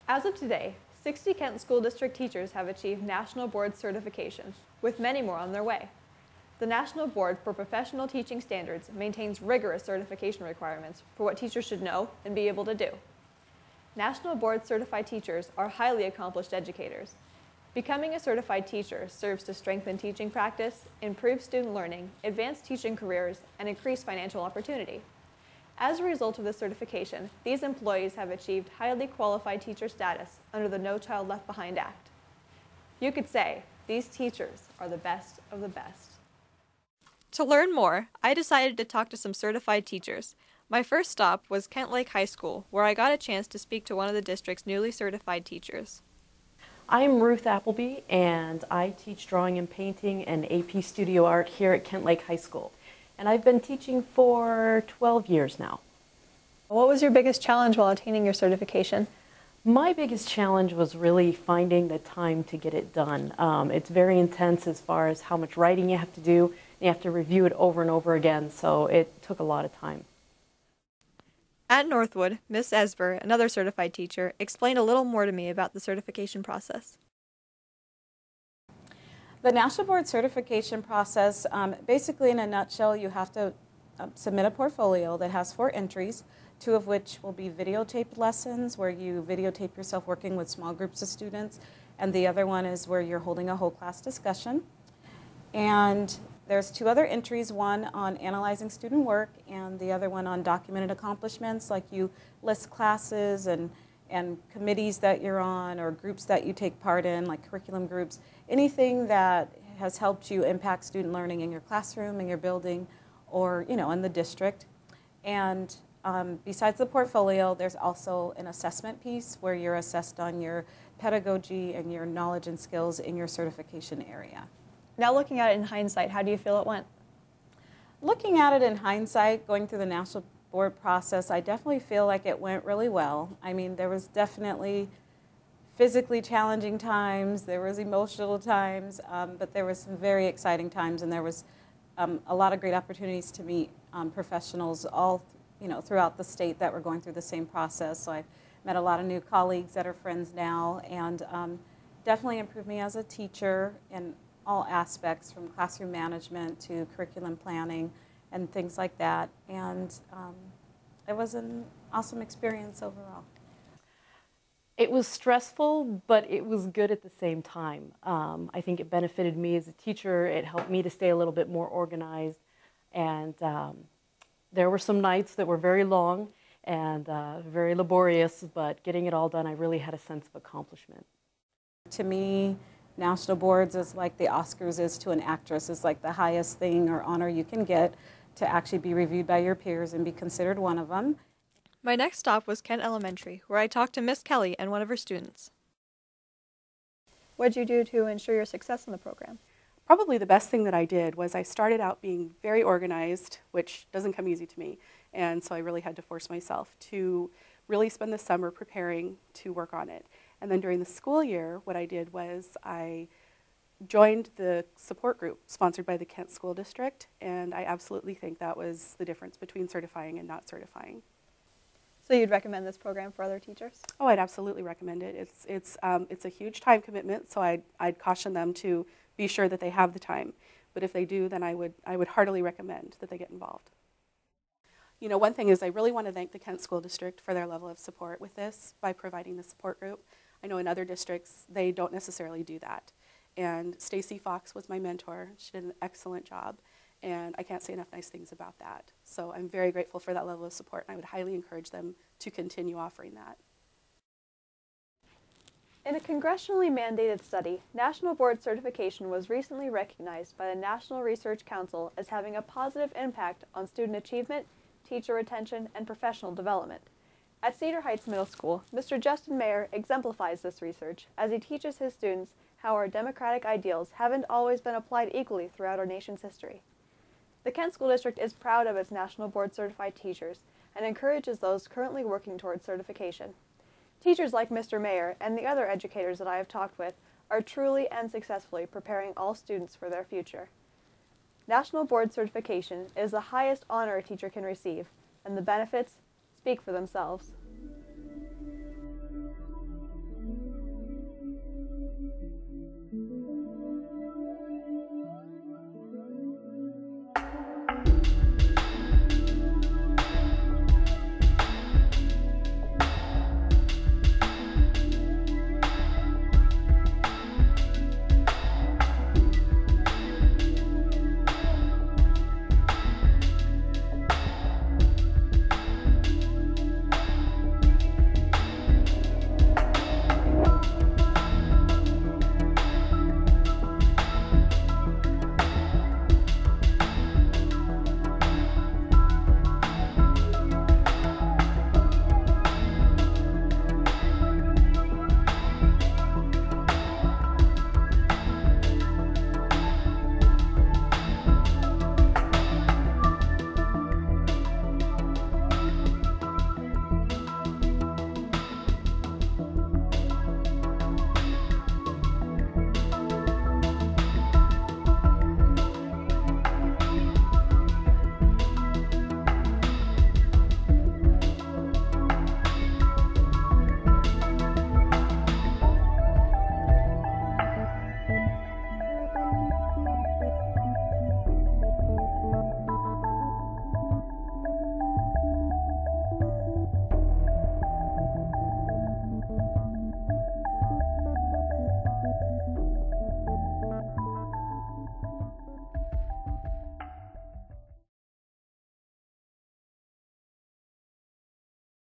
As of today, 60 Kent School District teachers have achieved National Board certification, with many more on their way. The National Board for Professional Teaching Standards maintains rigorous certification requirements for what teachers should know and be able to do. National Board certified teachers are highly accomplished educators. Becoming a certified teacher serves to strengthen teaching practice, improve student learning, advance teaching careers, and increase financial opportunity. As a result of this certification, these employees have achieved highly qualified teacher status under the No Child Left Behind Act. You could say these teachers are the best of the best. To learn more, I decided to talk to some certified teachers. My first stop was Kent Lake High School, where I got a chance to speak to one of the district's newly certified teachers. I'm Ruth Appleby, and I teach drawing and painting and AP Studio Art here at Kent Lake High School. And I've been teaching for 12 years now. What was your biggest challenge while attaining your certification? My biggest challenge was really finding the time to get it done. It's very intense as far as how much writing you have to do. You have to review it over and over again, so it took a lot of time. At Northwood, Miss Esber, another certified teacher, explained a little more to me about the certification process. The National Board certification process, basically in a nutshell, you have to submit a portfolio that has 4 entries, 2 of which will be videotaped lessons where you videotape yourself working with small groups of students, and the other one is where you're holding a whole class discussion. And there's 2 other entries, one on analyzing student work and the other one on documented accomplishments, like you list classes and committees that you're on or groups that you take part in, like curriculum groups, anything that has helped you impact student learning in your classroom, in your building, or in the district. And besides the portfolio, there's also an assessment piece where you're assessed on your pedagogy and your knowledge and skills in your certification area. Now looking at it in hindsight, how do you feel it went? Looking at it in hindsight, going through the National Board process, I definitely feel like it went really well. I mean, there was definitely physically challenging times, there was emotional times, but there was some very exciting times, and there was a lot of great opportunities to meet professionals all throughout the state that were going through the same process. So I met a lot of new colleagues that are friends now, and definitely improved me as a teacher in all aspects, from classroom management to curriculum planning and things like that. And it was an awesome experience overall. It was stressful, but it was good at the same time. I think it benefited me as a teacher. It helped me to stay a little bit more organized. And there were some nights that were very long and very laborious, but getting it all done, I really had a sense of accomplishment. To me, National Boards is like the Oscars is to an actress. It's like the highest thing or honor you can get, to actually be reviewed by your peers and be considered one of them. My next stop was Kent Elementary, where I talked to Miss Kelly and one of her students. What did you do to ensure your success in the program? Probably the best thing that I did was I started out being very organized, which doesn't come easy to me, and so I really had to force myself to really spend the summer preparing to work on it. And then during the school year, what I did was I joined the support group sponsored by the Kent School District, and I absolutely think that was the difference between certifying and not certifying. So you'd recommend this program for other teachers? Oh, I'd absolutely recommend it. It's a huge time commitment, so I'd caution them to be sure that they have the time. But if they do, then I would heartily recommend that they get involved. One thing is I really want to thank the Kent School District for their level of support with this by providing the support group. I know in other districts they don't necessarily do that. And Stacy Fox was my mentor. She did an excellent job, and I can't say enough nice things about that. So I'm very grateful for that level of support, and I would highly encourage them to continue offering that. In a congressionally mandated study, National Board certification was recently recognized by the National Research Council as having a positive impact on student achievement, teacher retention, and professional development. At Cedar Heights Middle School, Mr. Justin Mayer exemplifies this research as he teaches his students how our democratic ideals haven't always been applied equally throughout our nation's history. The Kent School District is proud of its National Board certified teachers and encourages those currently working towards certification. Teachers like Mr. Mayer and the other educators that I have talked with are truly and successfully preparing all students for their future. National Board certification is the highest honor a teacher can receive, and the benefits speak for themselves.